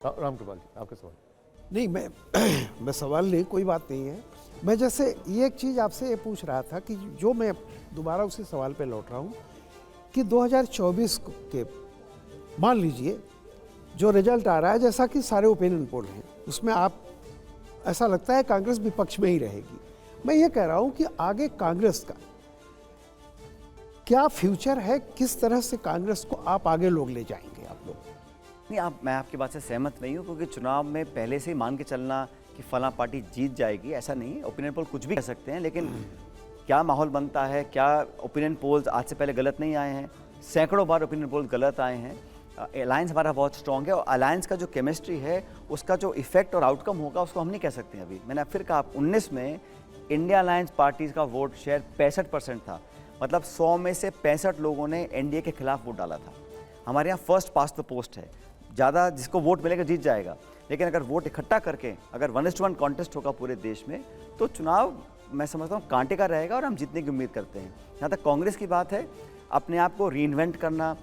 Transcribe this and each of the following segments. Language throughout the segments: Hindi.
रामकृपाल जी, आपका सवाल। नहीं, मैं सवाल नहीं, कोई बात नहीं है। मैं जैसे ये एक चीज़ आपसे ये पूछ रहा था कि जो मैं दोबारा उसी सवाल पे लौट रहा हूँ कि 2024 के मान लीजिए जो रिजल्ट आ रहा है, जैसा कि सारे ओपिनियन पोल हैं, उसमें आप ऐसा लगता है कांग्रेस विपक्ष में ही रहेगी। मैं ये कह रहा हूँ कि आगे कांग्रेस का क्या फ्यूचर है, किस तरह से कांग्रेस को आप आगे लोग ले जाएंगे आप लोग? नहीं, मैं आपकी बात से सहमत नहीं हूँ, क्योंकि चुनाव में पहले से ही मान के चलना कि फला पार्टी जीत जाएगी, ऐसा नहीं। ओपिनियन पोल कुछ भी कह सकते हैं, लेकिन क्या माहौल बनता है, क्या ओपिनियन पोल्स आज से पहले गलत नहीं आए हैं, सैकड़ों बार ओपिनियन पोल गलत आए हैं। अलायंस हमारा बहुत स्ट्रॉन्ग है, और अलायंस का जो केमिस्ट्री है, उसका जो इफेक्ट और आउटकम होगा, उसको हम नहीं कह सकते हैं अभी। मैंने फिर कहा, 19 में इंडिया अलायंस पार्टीज़ का वोट शेयर 65% था। मतलब 100 में से 65 लोगों ने एनडीए के खिलाफ वोट डाला था। हमारे यहाँ फर्स्ट पास्ट द पोस्ट है, ज़्यादा जिसको वोट मिलेगा जीत जाएगा। लेकिन अगर वोट इकट्ठा करके अगर 1:1 कॉन्टेस्ट होगा पूरे देश में, तो चुनाव मैं समझता हूँ कांटे का रहेगा, और हम जीतने की उम्मीद करते हैं। जहाँ तक कांग्रेस की बात है, अपने आप को रीइन्वेंट करना,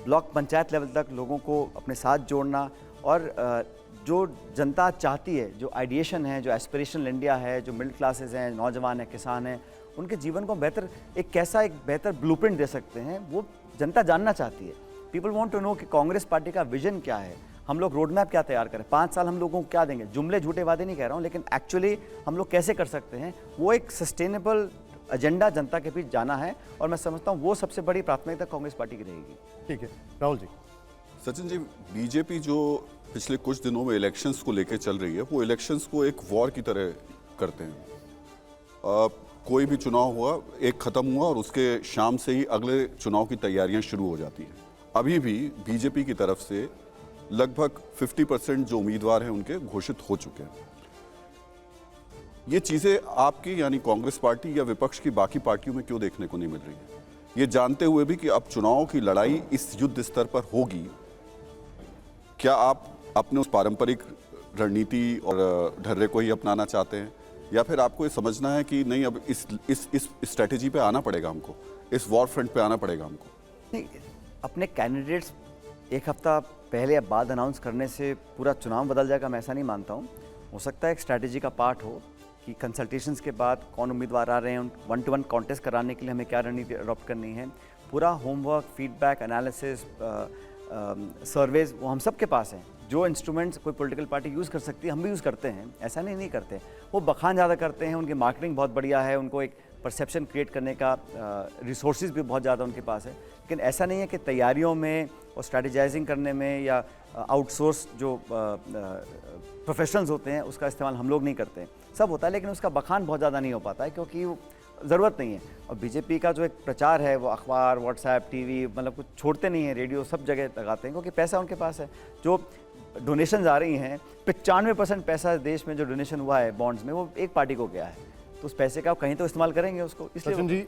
ब्लॉक पंचायत लेवल तक लोगों को अपने साथ जोड़ना, और जो जनता चाहती है, जो आइडिएशन है, जो एस्पिरेशनल इंडिया है, जो मिडिल क्लासेस हैं, नौजवान हैं, किसान हैं, उनके जीवन को बेहतर एक बेहतर ब्लूप्रिंट दे सकते हैं, वो जनता जानना चाहती है। पीपल वांट टू नो कि कांग्रेस पार्टी का विजन क्या है, हम लोग रोड मैप क्या तैयार करें, 5 साल हम लोगों को क्या देंगे। जुमले झूठे वादे नहीं कह रहा हूँ, लेकिन एक्चुअली हम लोग कैसे कर सकते हैं, वो एक सस्टेनेबल एजेंडा जनता के बीच जाना है, और मैं समझता हूँ वो सबसे बड़ी प्राथमिकता कांग्रेस पार्टी की रहेगी। ठीक है, राहुल जी। सचिन जी, बीजेपी जो पिछले कुछ दिनों में इलेक्शंस को लेकर चल रही है, वो इलेक्शंस को एक वॉर की तरह करते हैं। कोई भी चुनाव हुआ, एक खत्म हुआ और उसके शाम से ही अगले चुनाव की तैयारियां शुरू हो जाती हैं। अभी भी बीजेपी की तरफ से लगभग 50% जो उम्मीदवार हैं उनके घोषित हो चुके हैं। ये चीजें आपकी यानी कांग्रेस पार्टी या विपक्ष की बाकी पार्टियों में क्यों देखने को नहीं मिल रही है? ये जानते हुए भी कि अब चुनाव की लड़ाई इस युद्ध स्तर पर होगी, क्या आप अपने उस पारंपरिक रणनीति और ढर्रे को ही अपनाना चाहते हैं, या फिर आपको ये समझना है कि नहीं, अब इस स्ट्रेटेजी पे आना पड़ेगा हमको, इस वॉर फ्रंट पे आना पड़ेगा हमको? नहीं, अपने कैंडिडेट्स एक हफ्ता पहले या बाद अनाउंस करने से पूरा चुनाव बदल जाएगा, मैं ऐसा नहीं मानता हूँ। हो सकता है एक स्ट्रैटेजी का पार्ट हो कि कंसल्टेशंस के बाद कौन उम्मीदवार आ रहे हैं, 1-to-1 कॉन्टेस्ट कराने के लिए हमें क्या रणनीति अडॉप्ट करनी है। पूरा होमवर्क, फीडबैक, एनालिसिस, सर्वेज वो हम सब के पास हैं। जो इंस्ट्रूमेंट्स कोई पॉलिटिकल पार्टी यूज़ कर सकती है, हम भी यूज़ करते हैं, ऐसा नहीं करते। वो बखान ज़्यादा करते हैं, उनकी मार्केटिंग बहुत बढ़िया है, उनको एक परसेप्शन क्रिएट करने का रिसोर्सेज भी बहुत ज़्यादा उनके पास है। लेकिन ऐसा नहीं है कि तैयारियों में और स्ट्रैटेजाइजिंग करने में या आउटसोर्स जो प्रोफेशनल्स होते हैं उसका इस्तेमाल हम लोग नहीं करते। सब होता है, लेकिन उसका बखान बहुत ज़्यादा नहीं हो पाता है, क्योंकि ज़रूरत नहीं है। और बीजेपी का जो एक प्रचार है, वो अखबार, व्हाट्सएप, टीवी, मतलब कुछ छोड़ते नहीं है, रेडियो, सब जगह लगाते हैं, क्योंकि पैसा उनके पास है। जो डोनेशंस आ रही हैं, 95% पैसा देश में जो डोनेशन हुआ है बॉन्ड्स में, वो एक पार्टी को गया है। तो उस पैसे का कहीं तो इस्तेमाल करेंगे उसको, इसलिए। सचिन जी,